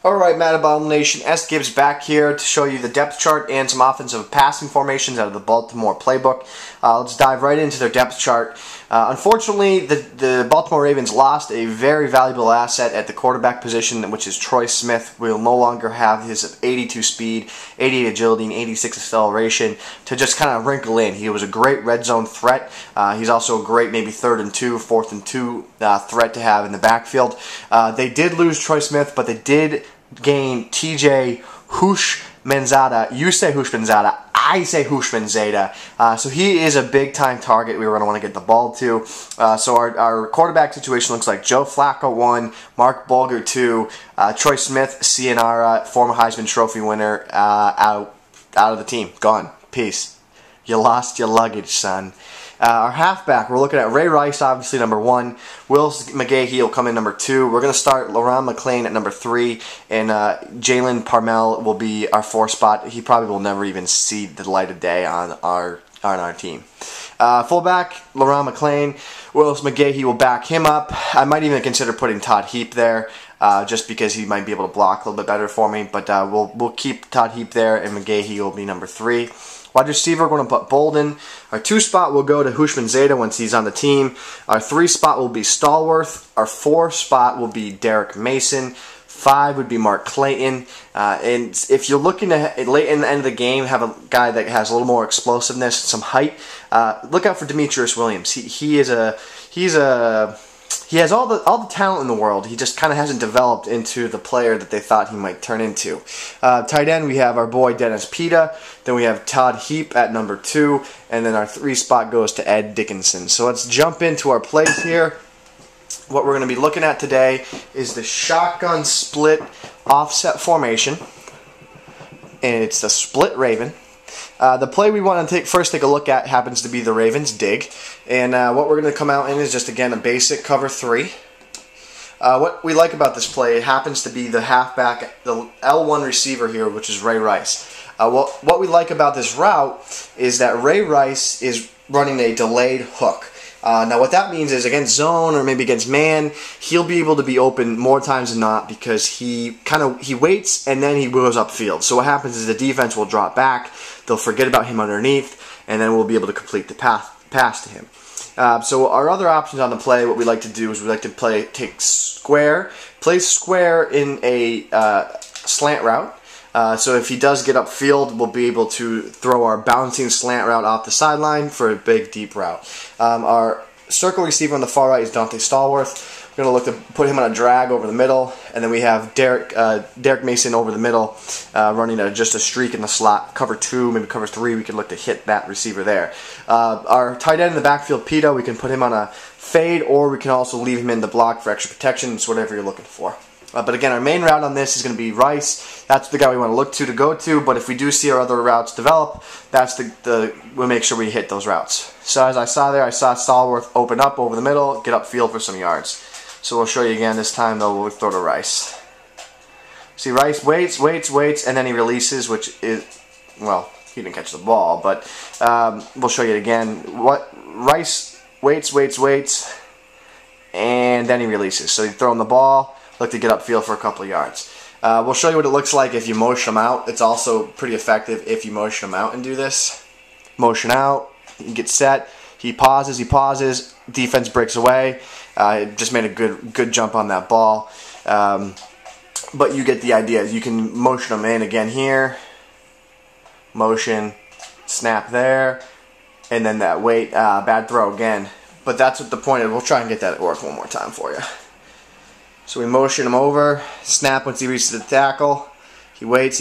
Alright, Madden Bible Nation, Sgibs back here to show you the depth chart and some offensive passing formations out of the Baltimore playbook. Let's dive right into their depth chart. Unfortunately, the Baltimore Ravens lost a very valuable asset at the quarterback position, which is Troy Smith. We'll no longer have his 82 speed, 88 agility, and 86 acceleration to just kind of wrinkle in. He was a great red zone threat. He's also a great maybe 3rd and 2, 4th and 2 threat to have in the backfield. They did lose Troy Smith, but they did gain TJ Houshmandzadeh. You say Houshmandzadeh, I say Houshmandzadeh. So he is a big time target we were going to want to get the ball to. So our quarterback situation looks like Joe Flacco 1, Mark Bulger 2, Troy Smith, Cianara, former Heisman Trophy winner, out of the team. Gone. Peace. You lost your luggage, son. Our halfback, we're looking at Ray Rice, obviously number 1. Will McGahee will come in number 2. We're going to start Laron McClain at number 3, and Jalen Parmel will be our 4th spot. He probably will never even see the light of day on our team. Fullback, Laron McClain. Will McGahee will back him up. I might even consider putting Todd Heap there, just because he might be able to block a little bit better for me. But we'll keep Todd Heap there, and McGahee will be number 3. Wide receiver, we're going to put Bolden. Our 2 spot will go to Houshmandzadeh once he's on the team. Our 3 spot will be Stallworth. Our 4 spot will be Derek Mason. 5 would be Mark Clayton. And if you're looking to, late in the end of the game, have a guy that has a little more explosiveness, some height, look out for Demetrius Williams. He has all the talent in the world. He just kind of hasn't developed into the player that they thought he might turn into. Tight end, we have our boy Dennis Pita. Then we have Todd Heap at number 2. And then our 3 spot goes to Ed Dickinson. So let's jump into our plays here. What we're going to be looking at today is the shotgun split offset formation. And it's the split Raven. The play we want to first take a look at happens to be the Ravens dig. And what we're going to come out in is just, again, a basic cover 3. What we like about this play, it happens to be the halfback, the L1 receiver here, which is Ray Rice. What we like about this route is that Ray Rice is running a delayed hook. Now what that means is against zone or maybe against man, he'll be able to be open more times than not because he waits and then he goes upfield. So what happens is the defense will drop back, they'll forget about him underneath, and then we'll be able to complete the pass to him. So our other options on the play, what we like to do is we like to play square in a slant route. So if he does get upfield, we'll be able to throw our bouncing slant route off the sideline for a big, deep route. Our circle receiver on the far right is Dante Stallworth. We're going to look to put him on a drag over the middle, and then we have Derek Mason over the middle, running just a streak in the slot. Cover 2, maybe cover 3, we can look to hit that receiver there. Our tight end in the backfield, Pita, we can put him on a fade, or we can also leave him in the block for extra protection. It's whatever you're looking for. But again, our main route on this is going to be Rice. That's the guy we want to look to go to. But if we do see our other routes develop, that's we'll make sure we hit those routes. So as I saw there, I saw Stallworth open up over the middle, get upfield for some yards. So we'll show you again this time, though, we'll throw to Rice. See, Rice waits, and then he releases, which is, well, he didn't catch the ball, but we'll show you it again. Rice waits, and then he releases. So you throw him the ball, look to get upfield for a couple of yards. We'll show you what it looks like if you motion him out. It's also pretty effective if you motion him out and do this. Motion out, he gets set, he pauses, defense breaks away. Just made a good jump on that ball. But you get the idea. You can motion him in again here. Motion, snap there, and then that wait, bad throw again. But that's what the point is. We'll try and get that at work one more time for you. So we motion him over, snap once he reaches the tackle. He waits,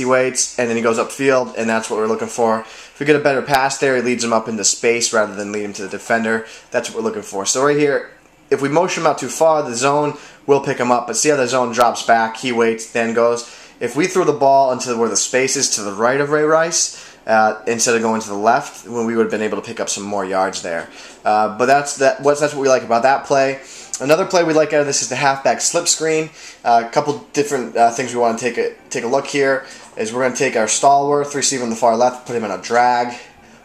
and then he goes upfield, and that's what we're looking for. If we get a better pass there, he leads him up into space rather than lead him to the defender. That's what we're looking for. So right here, if we motion him out too far, the zone will pick him up. But see how the zone drops back, he waits, then goes. If we throw the ball into where the space is to the right of Ray Rice, instead of going to the left, when we would have been able to pick up some more yards there. But that's what we like about that play. Another play we like out of this is the halfback slip screen. A couple different things we want to take a look here is we're going to take our Stallworth receiver on the far left, put him in a drag.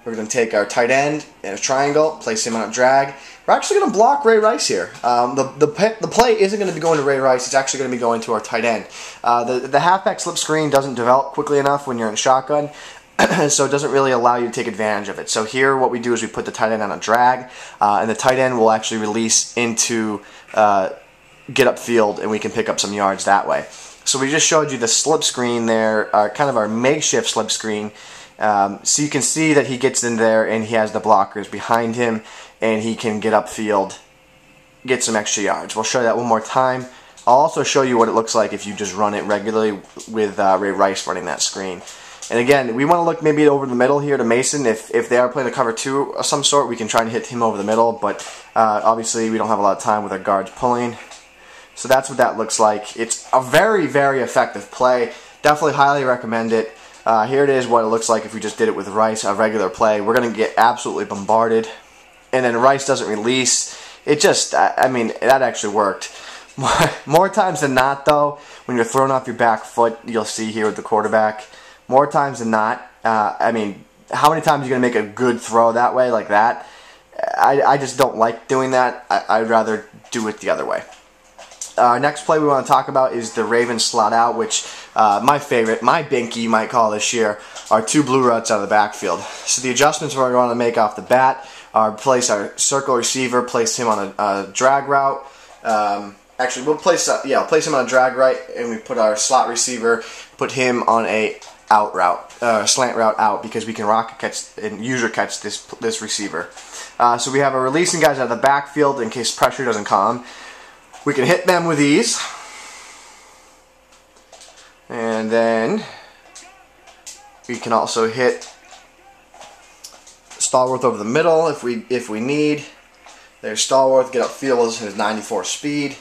We're We're going to take our tight end in a triangle, place him on a drag. We're actually going to block Ray Rice here. The play isn't going to be going to Ray Rice. It's actually going to be going to our tight end. The halfback slip screen doesn't develop quickly enough when you're in shotgun, so it doesn't really allow you to take advantage of it. So here what we do is we put the tight end on a drag, and the tight end will actually release into get upfield, and we can pick up some yards that way. So we just showed you the slip screen there, kind of our makeshift slip screen. So you can see that he gets in there and he has the blockers behind him and he can get upfield, get some extra yards. We'll show you that one more time. I'll also show you what it looks like if you just run it regularly with Ray Rice running that screen. And again, we want to look maybe over the middle here to Mason. If they are playing a cover 2 of some sort, we can try and hit him over the middle, but obviously we don't have a lot of time with our guards pulling. So that's what that looks like. It's a very, very effective play. Definitely highly recommend it. Here it is what it looks like if we just did it with Rice, a regular play. We're going to get absolutely bombarded. And then Rice doesn't release. It just, I mean, that actually worked. More times than not, though, when you're throwing off your back foot, you'll see here with the quarterback, more times than not, I mean, how many times are you going to make a good throw that way, like that? I just don't like doing that. I'd rather do it the other way. Next play we want to talk about is the Ravens slot out, which my favorite, my binky you might call this year, are 2 blue routes out of the backfield. So the adjustments we're going to make off the bat are place our circle receiver, place him on a drag route. Actually, we'll place him on a drag right, and we put our slot receiver, put him on a out route, slant route out, because we can rocket catch and user catch this receiver. So we have our releasing guys out of the backfield in case pressure doesn't come. We can hit them with ease, and then we can also hit Stallworth over the middle if we need. There's Stallworth, get upfield with his 94 speed,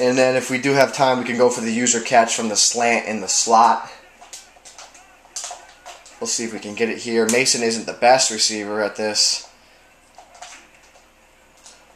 and then if we do have time, we can go for the user catch from the slant in the slot. We'll see if we can get it here. Mason isn't the best receiver at this.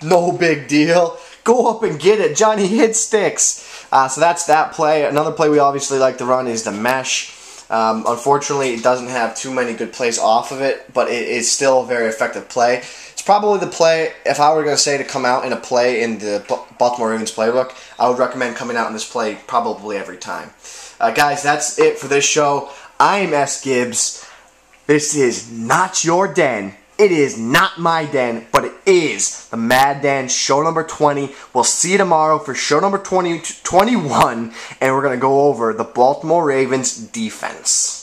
No big deal. Go up and get it. Johnny hit sticks. So that's that play. Another play we obviously like to run is the mesh. Unfortunately, it doesn't have too many good plays off of it, but it is still a very effective play. It's probably the play, if I were going to say to come out in a play in the Baltimore Ravens playbook, I would recommend coming out in this play probably every time. Guys, that's it for this show. I am Sgibs. This is not your den. It is not my den, but it is the Mad Den show number 20. We'll see you tomorrow for show number 21, and we're going to go over the Baltimore Ravens defense.